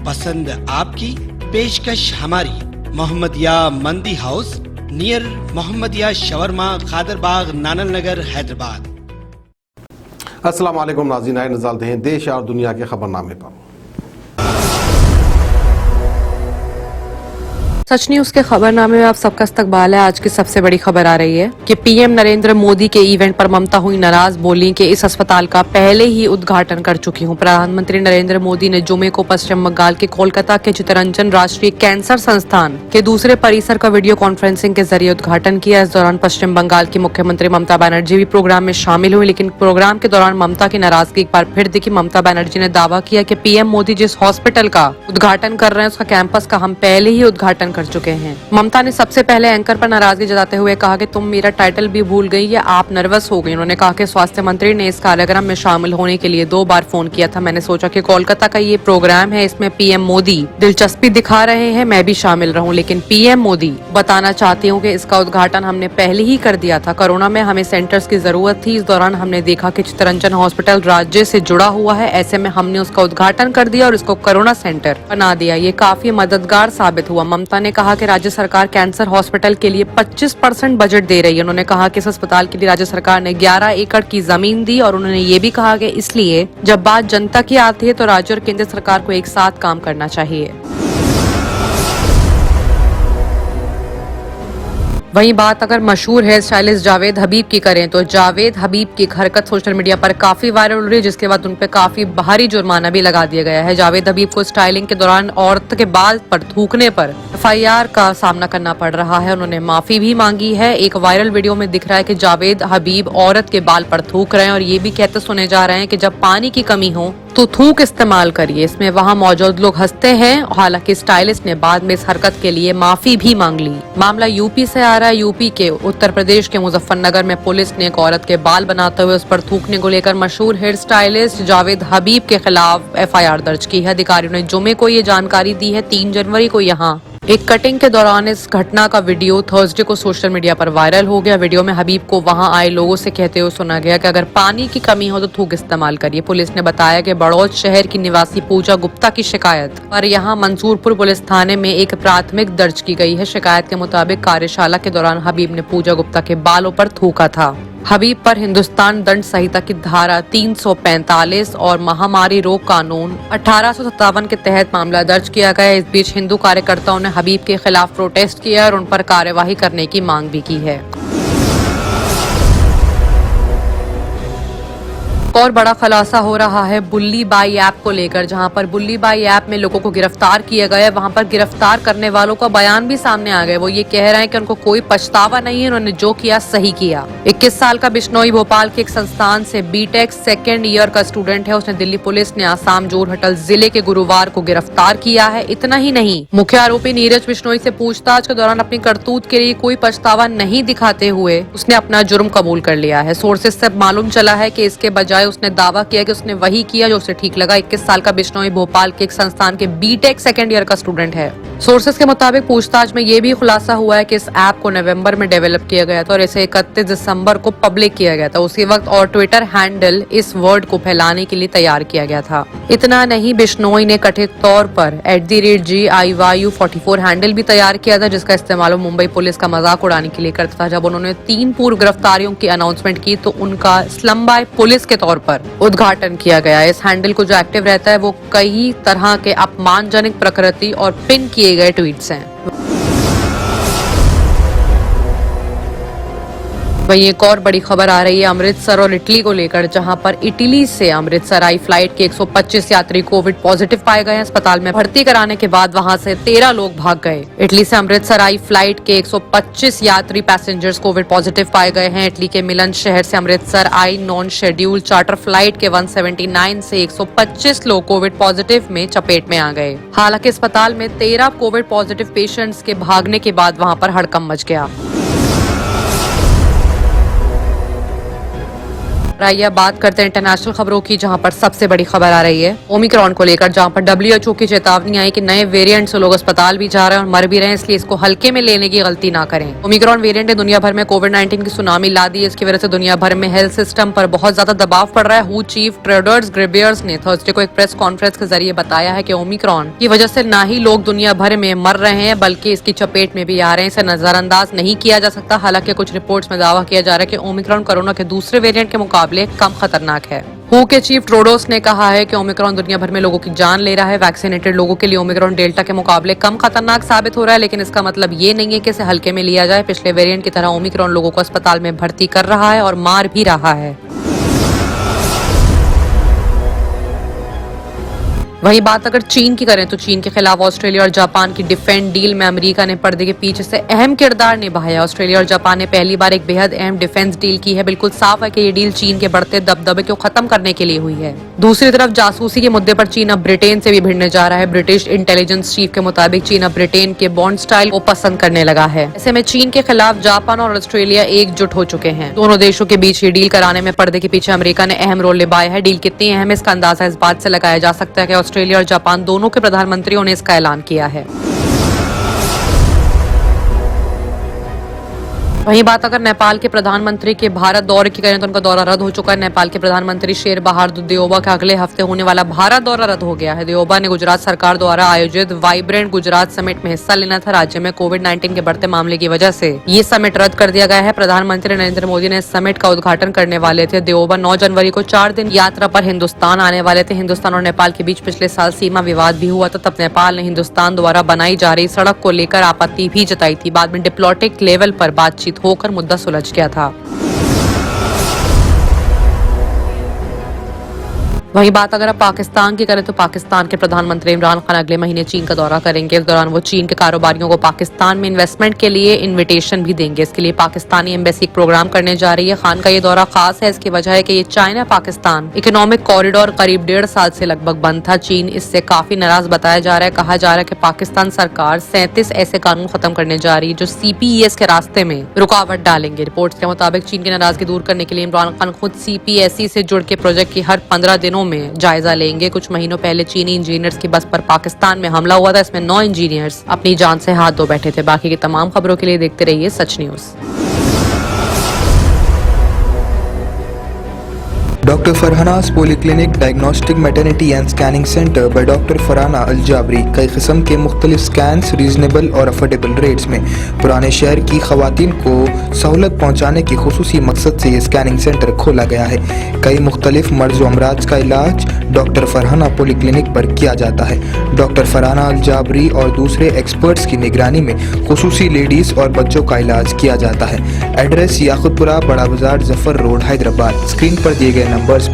पसंद आपकी, पेशकश हमारी। मोहम्मदिया मंदी house near Mohammadia shawarma, Khadarbagh, नानल नगर, हैदराबाद। अस्सलाम वालेकुम नाज़रीन, आए नज़र हैं देश और दुनिया के खबरनामे पर। सच न्यूज के खबरनामे में आप सबका इस्तकबाल है। आज की सबसे बड़ी खबर आ रही है कि पीएम नरेंद्र मोदी के इवेंट पर ममता हुई नाराज, बोली कि इस अस्पताल का पहले ही उद्घाटन कर चुकी हूं। प्रधानमंत्री नरेंद्र मोदी ने जुमे को पश्चिम बंगाल के कोलकाता के चित्तरंजन राष्ट्रीय कैंसर संस्थान के दूसरे परिसर का वीडियो कॉन्फ्रेंसिंग के जरिए उद्घाटन किया। इस दौरान पश्चिम बंगाल की मुख्यमंत्री ममता बनर्जी भी प्रोग्राम में शामिल हुई, लेकिन प्रोग्राम के दौरान ममता की नाराजगी एक बार फिर दिखी। ममता बनर्जी ने दावा किया कि पीएम मोदी जिस हॉस्पिटल का उद्घाटन कर रहे हैं उसका कैंपस का हम पहले ही उद्घाटन कर चुके हैं। ममता ने सबसे पहले एंकर पर नाराजगी जताते हुए कहा कि तुम मेरा टाइटल भी भूल गई या आप नर्वस हो गई। उन्होंने कहा कि स्वास्थ्य मंत्री ने इस कार्यक्रम में शामिल होने के लिए 2 बार फोन किया था। मैंने सोचा कि कोलकाता का ये प्रोग्राम है, इसमें पीएम मोदी दिलचस्पी दिखा रहे हैं, मैं भी शामिल रहूं। लेकिन पीएम मोदी बताना चाहती हूँ कि इसका उद्घाटन हमने पहले ही कर दिया था। कोरोना में हमें सेंटर्स की जरूरत थी। इस दौरान हमने देखा कि चित्तरंजन हॉस्पिटल राज्य से जुड़ा हुआ है, ऐसे में हमने उसका उद्घाटन कर दिया और इसको कोरोना सेंटर बना दिया। ये काफी मददगार साबित हुआ। ममता ने कहा कि राज्य सरकार कैंसर हॉस्पिटल के लिए 25% बजट दे रही है। उन्होंने कहा कि इस अस्पताल के लिए राज्य सरकार ने 11 एकड़ की जमीन दी और उन्होंने ये भी कहा कि इसलिए जब बात जनता की आती है तो राज्य और केंद्र सरकार को एक साथ काम करना चाहिए। वहीं बात अगर मशहूर हेयर स्टाइलिस्ट जावेद हबीब की करें तो जावेद हबीब की हरकत सोशल मीडिया पर काफी वायरल हो रही है, जिसके बाद उन पे काफी भारी जुर्माना भी लगा दिया गया है। जावेद हबीब को स्टाइलिंग के दौरान औरत के बाल पर थूकने पर एफआईआर का सामना करना पड़ रहा है। उन्होंने माफी भी मांगी है। एक वायरल वीडियो में दिख रहा है कि जावेद हबीब औरत के बाल पर थूक रहे हैं और ये भी कहते सुने जा रहे हैं कि जब पानी की कमी हो तो थूक इस्तेमाल करिए। इसमें वहां मौजूद लोग हंसते हैं। हालांकि स्टाइलिस्ट ने बाद में इस हरकत के लिए माफी भी मांग ली। मामला यूपी से आ रहा है। यूपी के उत्तर प्रदेश के मुजफ्फरनगर में पुलिस ने एक औरत के बाल बनाते हुए उस पर थूकने को लेकर मशहूर हेयर स्टाइलिस्ट जावेद हबीब के खिलाफ एफआईआर दर्ज की है। अधिकारियों ने जुमे को ये जानकारी दी है। 3 जनवरी को यहाँ एक कटिंग के दौरान इस घटना का वीडियो थर्सडे को सोशल मीडिया पर वायरल हो गया। वीडियो में हबीब को वहां आए लोगों से कहते हुए सुना गया कि अगर पानी की कमी हो तो थूक इस्तेमाल करिए। पुलिस ने बताया कि बड़ौद शहर की निवासी पूजा गुप्ता की शिकायत पर यहां मंसूरपुर पुलिस थाने में एक प्राथमिक दर्ज की गई है। शिकायत के मुताबिक कार्यशाला के दौरान हबीब ने पूजा गुप्ता के बालों पर थूका था। हबीब पर हिंदुस्तान दंड संहिता की धारा 345 और महामारी रोग कानून 1857 के तहत मामला दर्ज किया गया। इस बीच हिंदू कार्यकर्ताओं ने हबीब के खिलाफ प्रोटेस्ट किया और उन पर कार्यवाही करने की मांग भी की है। और बड़ा खुलासा हो रहा है बुल्ली बाई ऐप को लेकर, जहां पर बुल्ली बाई ऐप में लोगों को गिरफ्तार किया गया है। वहां पर गिरफ्तार करने वालों का बयान भी सामने आ गया। वो ये कह रहे हैं कि उनको कोई पछतावा नहीं है, उन्होंने जो किया सही किया। 21 साल का बिश्नोई भोपाल के एक संस्थान से बीटेक 2nd ईयर का स्टूडेंट है। उसने दिल्ली पुलिस ने आसाम जोरहटल जिले के गुरुवार को गिरफ्तार किया है। इतना ही नहीं, मुख्य आरोपी नीरज बिश्नोई से पूछताछ के दौरान अपनी करतूत के लिए कोई पछतावा नहीं दिखाते हुए उसने अपना जुर्म कबूल कर लिया है। सोर्सेज से मालूम चला है कि इसके बजाय उसने दावा किया कि उसने वही किया जो उसे ठीक लगा। 21 साल का बिश्नोई भोपाल के एक संस्थान के बीटेक 2nd ईयर का स्टूडेंट है। सोर्सेज के मुताबिक पूछताछ में ये भी खुलासा हुआ है कि इस ऐप को नवंबर में डेवलप किया गया था और इसे 31 दिसंबर को पब्लिक किया गया था उसी वक्त, और ट्विटर हैंडल इस वर्ड को फैलाने के लिए तैयार किया गया था। इतना नहीं, बिश्नोई ने कथित तौर पर @GIYU44 हैंडल भी तैयार किया था, जिसका इस्तेमाल मुंबई पुलिस का मजाक उड़ाने के लिए करता था। जब उन्होंने 3 पूर्व गिरफ्तारियों की अनाउंसमेंट की तो उनका स्लम बाय पुलिस के तौर पर उद्घाटन किया गया। इस हैंडल को जो एक्टिव रहता है वो कई तरह के अपमानजनक प्रकृति और पिन किए गए ट्वीट्स हैं। वहीं एक और बड़ी खबर आ रही है अमृतसर और इटली को लेकर, जहां पर इटली से अमृतसर आई फ्लाइट के 125 यात्री कोविड पॉजिटिव पाए गए हैं। अस्पताल में भर्ती कराने के बाद वहां से 13 लोग भाग गए। इटली से अमृतसर आई फ्लाइट के 125 यात्री पैसेंजर्स कोविड पॉजिटिव पाए गए हैं। इटली के मिलन शहर से अमृतसर आई नॉन शेड्यूल चार्टर फ्लाइट के 179 से 125 लोग कोविड पॉजिटिव में चपेट में आ गए। हालांकि अस्पताल में 13 कोविड पॉजिटिव पेशेंट्स के भागने के बाद वहां पर हड़कंप मच गया। आइए अब बात करते हैं इंटरनेशनल खबरों की, जहां पर सबसे बड़ी खबर आ रही है ओमिक्रॉन को लेकर, जहां पर WHO की चेतावनी आई कि नए वेरिएंट से लोग अस्पताल भी जा रहे हैं और मर भी रहे हैं, इसलिए इसको हल्के में लेने की गलती ना करें। ओमिक्रॉन वेरिएंट ने दुनिया भर में कोविड-19 की सुनामी ला दी है। इसकी वजह से दुनिया भर में हेल्थ सिस्टम पर बहुत ज्यादा दबाव पड़ रहा है। हू चीफ टेड्रोस घेब्रेयेसस ने थर्सडे को एक प्रेस कॉन्फ्रेंस के जरिए बताया है कि ओमिक्रॉन की वजह से ना ही लोग दुनिया भर में मर रहे हैं बल्कि इसकी चपेट में भी आ रहे हैं। इसे नजरअंदाज नहीं किया जा सकता। हालांकि कुछ रिपोर्ट्स में दावा किया जा रहा है कि ओमिक्रॉन कोरोना के दूसरे वेरिएंट के मुकाबले कम खतरनाक है। हू के चीफ टेड्रोस ने कहा है कि ओमिक्रॉन दुनिया भर में लोगों की जान ले रहा है। वैक्सीनेटेड लोगों के लिए ओमिक्रॉन डेल्टा के मुकाबले कम खतरनाक साबित हो रहा है, लेकिन इसका मतलब ये नहीं है कि इसे हल्के में लिया जाए। पिछले वेरिएंट की तरह ओमिक्रॉन लोगों को अस्पताल में भर्ती कर रहा है और मार भी रहा है। वहीं बात अगर चीन की करें तो चीन के खिलाफ ऑस्ट्रेलिया और जापान की डिफेंस डील में अमेरिका ने पर्दे के पीछे से अहम किरदार निभाया। ऑस्ट्रेलिया और जापान ने पहली बार एक बेहद अहम डिफेंस डील की है। बिल्कुल साफ है कि ये डील चीन के बढ़ते दबदबे को खत्म करने के लिए हुई है। दूसरी तरफ जासूसी के मुद्दे पर चीन अब ब्रिटेन से भी भिड़ने जा रहा है। ब्रिटिश इंटेलिजेंस चीफ के मुताबिक चीन अब ब्रिटेन के बॉन्ड स्टाइल को पसंद करने लगा है। ऐसे में चीन के खिलाफ जापान और ऑस्ट्रेलिया एकजुट हो चुके हैं। दोनों देशों के बीच ये डील कराने में पर्दे के पीछे अमेरिका ने अहम रोल निभाया है। डील कितनी अहम है इसका अंदाजा इस बात से लगाया जा सकता है कि ऑस्ट्रेलिया और जापान दोनों के प्रधानमंत्रियों ने इसका ऐलान किया है। वहीं बात अगर नेपाल के प्रधानमंत्री के भारत दौरे की करें तो उनका दौरा रद्द हो चुका है। नेपाल के प्रधानमंत्री शेर बहादुर देओबा का अगले हफ्ते होने वाला भारत दौरा रद्द हो गया है। देओबा ने गुजरात सरकार द्वारा आयोजित वाइब्रेंट गुजरात समिट में हिस्सा लेना था। राज्य में कोविड-19 के बढ़ते मामले की वजह से ये समिट रद्द कर दिया गया है। प्रधानमंत्री नरेंद्र मोदी ने इस समिट का उद्घाटन करने वाले थे। देओबा 9 जनवरी को 4 दिन यात्रा पर हिंदुस्तान आने वाले थे। हिंदुस्तान और नेपाल के बीच पिछले साल सीमा विवाद भी हुआ था। तब नेपाल ने हिंदुस्तान द्वारा बनाई जा रही सड़क को लेकर आपत्ति भी जताई थी। बाद में डिप्लोमेटिक लेवल पर बातचीत होकर मुद्दा सुलझ गया था। वहीं बात अगर आप पाकिस्तान की करें तो पाकिस्तान के प्रधानमंत्री इमरान खान अगले महीने चीन का दौरा करेंगे। इस दौरान वो चीन के कारोबारियों को पाकिस्तान में इन्वेस्टमेंट के लिए इनविटेशन भी देंगे। इसके लिए पाकिस्तानी एम्बेसी प्रोग्राम करने जा रही है। खान का ये दौरा खास है। इसकी वजह है कि ये चाइना पाकिस्तान इकोनॉमिक कॉरिडोर करीब 1.5 साल से लगभग बंद था। चीन इससे काफी नाराज बताया जा रहा है। कहा जा रहा है कि पाकिस्तान सरकार 37 ऐसे कानून खत्म करने जा रही है जो CPES के रास्ते में रुकावट डालेंगे। रिपोर्ट्स के मुताबिक चीन की नाराजगी दूर करने के लिए इमरान खान खुद CPSE से जुड़ के प्रोजेक्ट की हर 15 दिनों में जायजा लेंगे। कुछ महीनों पहले चीनी इंजीनियर्स की बस पर पाकिस्तान में हमला हुआ था। इसमें 9 इंजीनियर्स अपनी जान से हाथ धो बैठे थे। बाकी की तमाम खबरों के लिए देखते रहिए सच news. Dr. Farhana's Polyclinic Diagnostic Maternity and Scanning Center by Dr. Farhana Al Jabri कई किस्म के मुख्तलिफ स्कैन्स रीजनेबल और अफोर्डेबल रेट्स में पुराने शहर की खवातीन को सहूलत पहुँचाने के खुसूसी मकसद से ये स्कैनिंग सेंटर खोला गया है। कई मुख्तलिफ मर्ज व अमराज का इलाज डॉक्टर फरहाना पॉलीक्लिनिक पर किया जाता है। डॉक्टर फरहाना अल जाबरी और दूसरे एक्सपर्ट्स की निगरानी में खुसूसी लेडीज़ और बच्चों का इलाज किया जाता है। एड्रेस याकुतपुरा, बड़ा बाजार, जफर रोड, हैदराबाद। स्क्रीन पर दिए गए नंबर्स